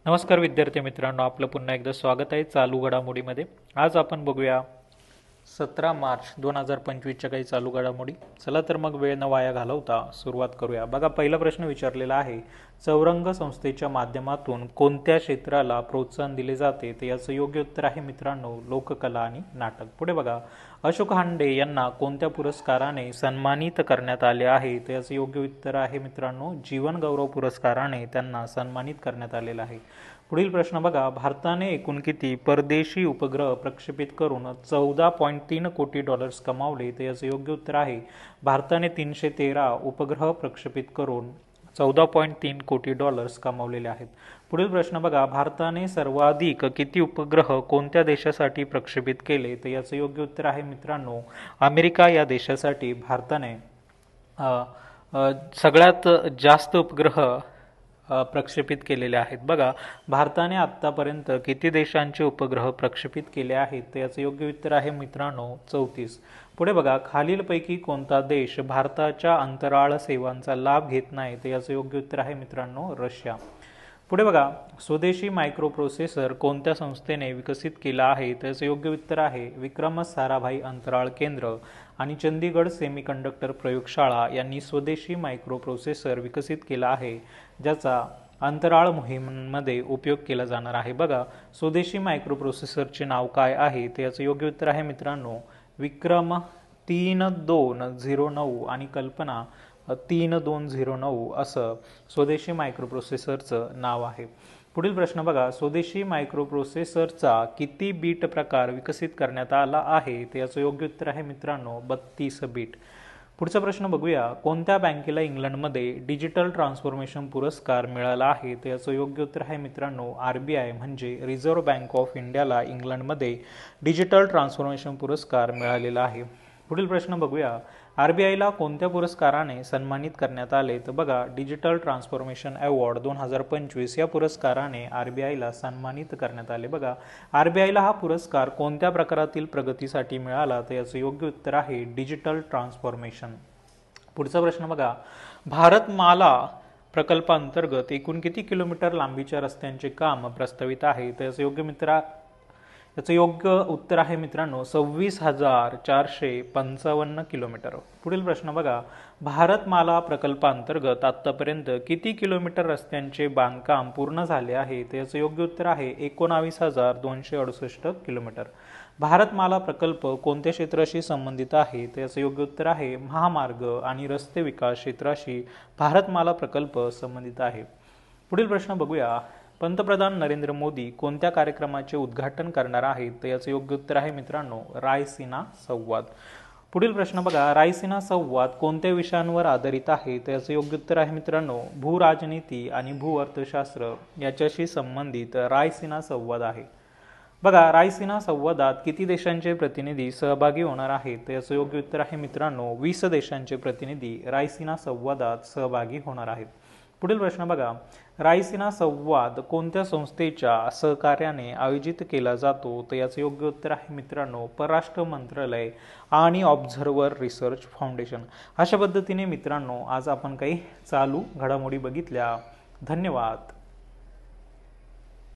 नमस्कार विद्यार्थी मित्रांनो, आपलं पुन्हा एकदा स्वागत आहे चालू घडामोडीमध्ये। आज आपण बघूया 17 मार्च 2025च्या काही चालू घडामोडी। चला तर मग वेळ न वाया घालवता सुरुवात करूया। बघा, पहिला प्रश्न विचारलेला आहे, चौरंग संस्थेच्या माध्यमातून कोणत्या क्षेत्राला प्रोत्साहन दिले जाते? तर याचं योग्य उत्तर आहे मित्रांनो, लोककला आणि नाटक। पुढे बघा, अशोक हांडे यांना कोणत्या पुरस्काराने सन्मानित करण्यात आले आहे? तर याचं योग्य उत्तर आहे मित्रांनो, जीवन गौरव पुरस्काराने त्यांना सन्मानित करण्यात आलेलं आहे। पुढील प्रश्न बघा, भारताने एकूण किती परदेशी उपग्रह प्रक्षेपित करून $14.3 कोटी कमावले? तर याचं योग्य उत्तर आहे, भारताने 313 उपग्रह प्रक्षेपित करून $14.3 कोटी कमावलेले आहेत। पुढील प्रश्न बघा, भारताने सर्वाधिक किती उपग्रह कोणत्या देशासाठी प्रक्षेपित केले? तर याचं योग्य उत्तर आहे मित्रांनो, अमेरिका या देशासाठी भारताने सगळ्यात जास्त उपग्रह प्रक्षेपित केलेले आहेत। बघा, भारताने आतापर्यंत किती देशांचे उपग्रह प्रक्षेपित केले आहेत? तर याचं योग्य उत्तर आहे मित्रांनो, 34। पुढे बघा, खालीलपैकी कोणता देश भारताच्या अंतराळ सेवांचा लाभ घेत नाही? तर याचं योग्य उत्तर आहे मित्रांनो, रशिया। पुढे बघा, स्वदेशी मायक्रोप्रोसेसर कोणत्या संस्थेने विकसित केला आहे? त्याचं योग्य उत्तर आहे, विक्रम साराभाई अंतराळ केंद्र आणि चंदीगड सेमीकंडक्टर प्रयोगशाळा यांनी स्वदेशी मायक्रोप्रोसेसर विकसित केला आहे, ज्याचा अंतराळ मोहिमांमध्ये उपयोग केला जाणार आहे। बघा, स्वदेशी मायक्रोप्रोसेसरचे नाव काय आहे? तर याचं योग्य उत्तर आहे मित्रांनो, विक्रम 3209 आणि कल्पना 3209 असं स्वदेशी मायक्रोप्रोसेसरचं नाव आहे। पुढील प्रश्न बघा, स्वदेशी मायक्रोप्रोसेसरचा किती बीट प्रकार विकसित करण्यात आला आहे? तर याचं योग्य उत्तर आहे मित्रांनो, 32 बीट। पुढचा प्रश्न बघूया, कोणत्या बँकेला इंग्लंडमध्ये डिजिटल ट्रान्सफॉर्मेशन पुरस्कार मिळाला आहे? तर याचं योग्य उत्तर आहे मित्रांनो, RBI म्हणजे रिझर्व्ह बँक ऑफ इंडियाला इंग्लंडमध्ये डिजिटल ट्रान्सफॉर्मेशन पुरस्कार मिळालेला आहे। पुढील प्रश्न बघूया, RBIला कोणत्या पुरस्काराने सन्मानित करण्यात आले? तर बघा, डिजिटल ट्रान्सफॉर्मेशन अवॉर्ड 2025 या पुरस्काराने RBIला सन्मानित करण्यात आले। बघा, RBIला हा पुरस्कार कोणत्या प्रकारातील प्रगतीसाठी मिळाला? तर याचं योग्य उत्तर आहे, डिजिटल ट्रान्सफॉर्मेशन। पुढचा प्रश्न बघा, भारतमाला प्रकल्पांतर्गत एकूण किती किलोमीटर लांबीच्या रस्त्यांचे काम प्रस्तावित आहे? तर याचं योग्य उत्तर आहे मित्रांनो, 26,455 किलोमीटर। पुढील प्रश्न बघा, भारतमाला प्रकल्पांतर्गत आतापर्यंत किती किलोमीटर रस्त्यांचे बांधकाम पूर्ण झाले आहे? तर याचं योग्य उत्तर आहे, 19,268 किलोमीटर। भारतमाला प्रकल्प कोणत्या क्षेत्राशी संबंधित आहे? तर याचं योग्य उत्तर आहे, महामार्ग आणि रस्ते विकास क्षेत्राशी भारतमाला प्रकल्प संबंधित आहे। पुढील प्रश्न बघूया, पंतप्रधान नरेंद्र मोदी कोणत्या कार्यक्रमाचे उद्घाटन करणार आहेत? तर याचं योग्य उत्तर आहे मित्रांनो, रायसीना संवाद। पुढील प्रश्न बघा, रायसीना संवाद कोणत्या विषयांवर आधारित आहे? तर याचं योग्य उत्तर आहे मित्रांनो, भूराजनीती आणि भूअर्थशास्त्र याच्याशी संबंधित रायसीना संवाद आहे। बघा, रायसीना संवादात किती देशांचे प्रतिनिधी सहभागी होणार आहेत? तर याचं योग्य उत्तर आहे मित्रांनो, 20 देशांचे प्रतिनिधी रायसीना संवादात सहभागी होणार आहेत। पुढील प्रश्न बघा, रायसीना संवाद कोणत्या संस्थेच्या सहकार्याने आयोजित केला जातो? तर याचं योग्य उत्तर आहे मित्रांनो, परराष्ट्र मंत्रालय आणि ऑब्झर्व्हर रिसर्च फाउंडेशन। अशा पद्धतीने मित्रांनो, आज आपण काही चालू घडामोडी बघितल्या। धन्यवाद।